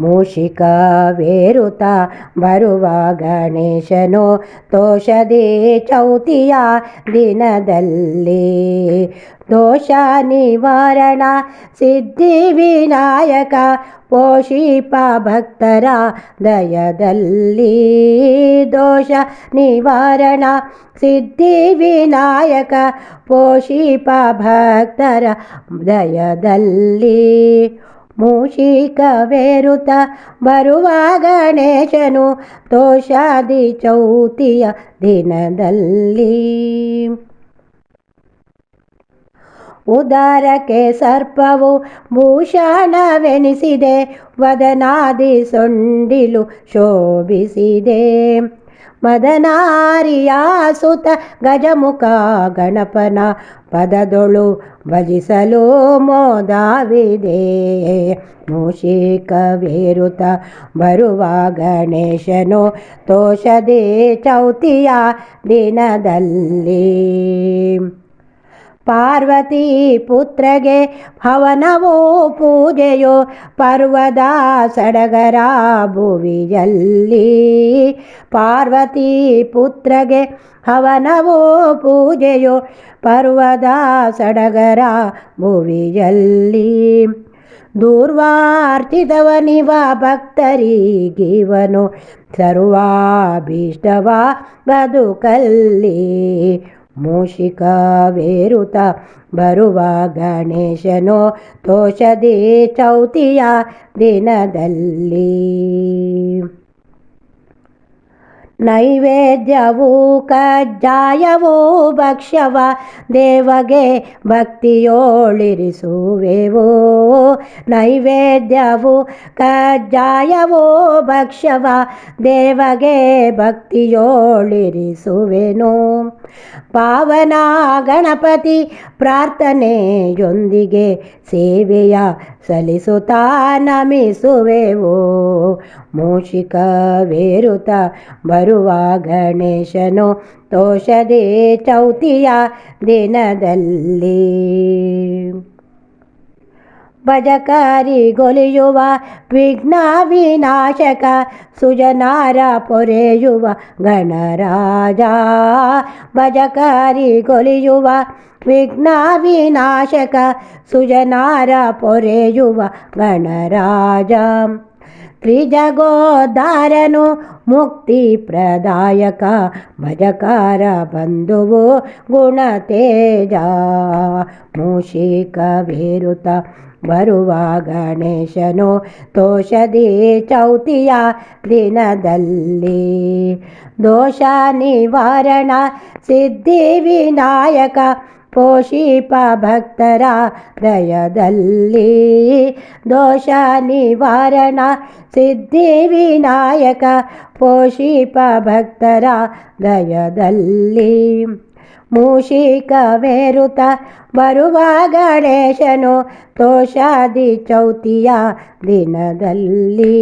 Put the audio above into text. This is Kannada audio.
ಮೂಷಿಕವೇರುತ ಬರುವ ಗಣೇಶನು ತೋಷದಿ ಚೌತಿಯ ದಿನದಲ್ಲಿ ದೋಷ ನಿವಾರಣ ಸಿದ್ಧಿ ವಿನಾಯಕ ಪೋಷಿಪ ಭಕ್ತರ ದಯದಲ್ಲಿ ದೋಷ ನಿವಾರಣ ಸಿದ್ಧಿ ವಿನಾಯಕ ಪೋಷಿಪ ಭಕ್ತರ ದಯದಲ್ಲಿ ಮೂಷಿಕವೇರುತ ಬರುವ ಗಣೇಶನು ತೋಷಾದಿ ಚೌತಿಯ ದಿನದಲ್ಲಿ ಉದರಕ್ಕೆ ಸರ್ಪವು ಭೂಷಣವೆನಿಸಿದೆ ವದನಾದಿ ಸೊಂಡಿಲು ಶೋಭಿಸಿದೆ ಮದನಾರಿಯ ಸುತ ಗಜಮುಖ ಗಣಪನ ಪದದೊಳು ಭಜಿಸಲು ಮೋದವಿದೆ ಮೂಷಿಕವೇರುತ ಬರುವ ಗಣೇಶನು ತೋಷದಿ ಚೌತಿಯ ದಿನದಲ್ಲಿ ಪಾರ್ವತಿ ಪುತ್ರಗೆ ಹವನವೋ ಪೂಜೆಯೋ ಪರ್ವದ ಸಡಗರ ಭುವಿಯಲ್ಲಿ ಪಾರ್ವತಿ ಪುತ್ರಗೆ ಹವನವೋ ಪೂಜೆಯೋ ಪರ್ವದ ಸಡಗರ ಭುವಿಯಲ್ಲಿ ದೂರ್ವಾರ್ಚಿತವನಿವ ಭಕ್ತರಿಗಿವನು ಸರ್ವಾಭೀಷ್ಟವ ಬದುಕಲ್ಲಿ ಮೂಷಿಕವೇರುತ ಬರುವ ಗಣೇಶನು ತೋಷದಿ ಚೌತಿಯ ದಿನದಲ್ಲಿ ನೈವೇದ್ಯವೂ ಕಜ್ಜಾಯವೂ ಭಕ್ಷ್ಯವ ದೇವಗೆ ಭಕ್ತಿಯೋಳಿರಿಸುವೆವೋ ನೈವೇದ್ಯವೂ ಕಜ್ಜಾಯವೂ ಭಕ್ಷ್ಯವ ದೇವಗೆ ಭಕ್ತಿಯೋಳಿರಿಸುವೆನು ಪಾವನ ಗಣಪತಿ ಪ್ರಾರ್ಥನೆಯೊಂದಿಗೆ ಸೇವೆಯ ಸಲ್ಲಿಸುತ್ತಾ ನಮಿಸುವೆವೋ ಮೂಷಿಕವೇರುತ ಬರುವ ಗಣೇಶನು ತೋಷದಿ ಚೌತಿಯ ದಿನದಲ್ಲಿ ಭಜಕರಿಗೊಲಿಯುವ ವಿಘ್ನ ವಿನಾಶಕ ಸುಜನಾರ ಪೊರೆಯುವ ಗಣರಾಜ ಭಜಕರಿಗೊಲಿಯುವ ವಿಘ್ನ ವಿನಾಶಕ ಸುಜನಾರ ಪೊರೆಯುವ ಗಣರಾಜ ತ್ರಿಜಗೋದ್ಧಾರನು ಮುಕ್ತಿ ಪ್ರದಾಯಕ ಭಜಕಾರ ಬಂಧುವು ಗುಣತೇಜ ಮೂಷಿಕವೇರುತ ಬರುವ ಗಣೇಶನು ತೋಷದಿ ಚೌತಿಯ ದಿನದಲ್ಲಿ ದೋಷ ನಿವಾರಣ ಸಿದ್ಧಿ ವಿನಾಯಕ ಪೋಷಿಪ ಭಕ್ತರ ದಯದಲ್ಲಿ ದೋಷ ನಿವಾರಣ ಸಿದ್ಧಿ ವಿನಾಯಕ ಪೋಷಿಪ ಭಕ್ತರ ದಯದಲ್ಲಿ ಮೂಷಿಕವೇರುತ ಬರುವ ಗಣೇಶನು ತೋಷಾದಿ ಚೌತಿಯ ದಿನದಲ್ಲಿ